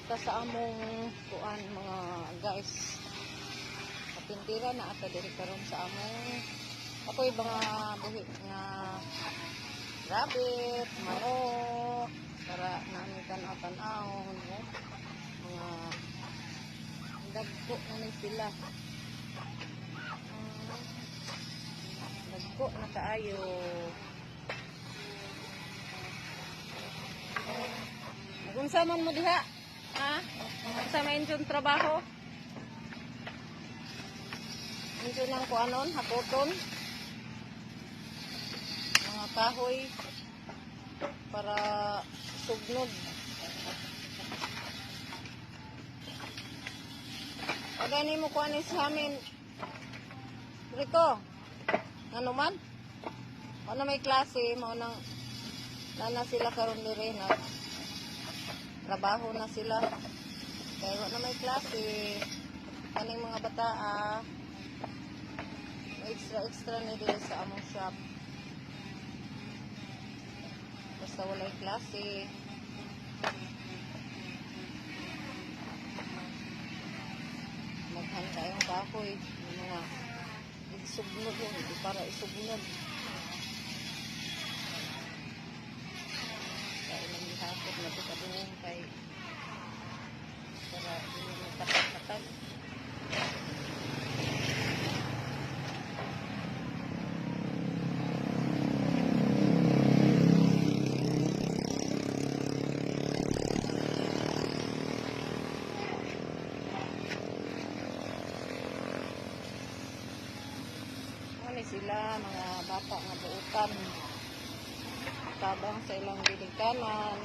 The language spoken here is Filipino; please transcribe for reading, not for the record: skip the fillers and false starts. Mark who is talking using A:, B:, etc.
A: ata sa among kuan mga guys. Kapintira na ata diri karon sa among ako'y mga buhi nga rabbit, manok, para namin tanaw-tanaw, no? Mga dagko na ni sila. Dagko na kaayo. Unsa man mo diha? Ha? Unsa man yung trabaho? Unsa nang kuanon, hakoton? Mga kahoy para sugnod. Agani mo kuanin sa amin. Rico, ano man? Ano may klase, maunang nana sila karon diri na trabaho na sila. Kaya wala may klase. Kaning mga bata extra ni dili sa among shop. Basta walay klase. Maghan kayong kahoy. Yung mga isugnod yun. Para isugnod. Kaya nang dihapot na ito kaduhong kay para hindi magkatag-katag. Sila mga bata nga buutan tabang sa ilang giligkanan.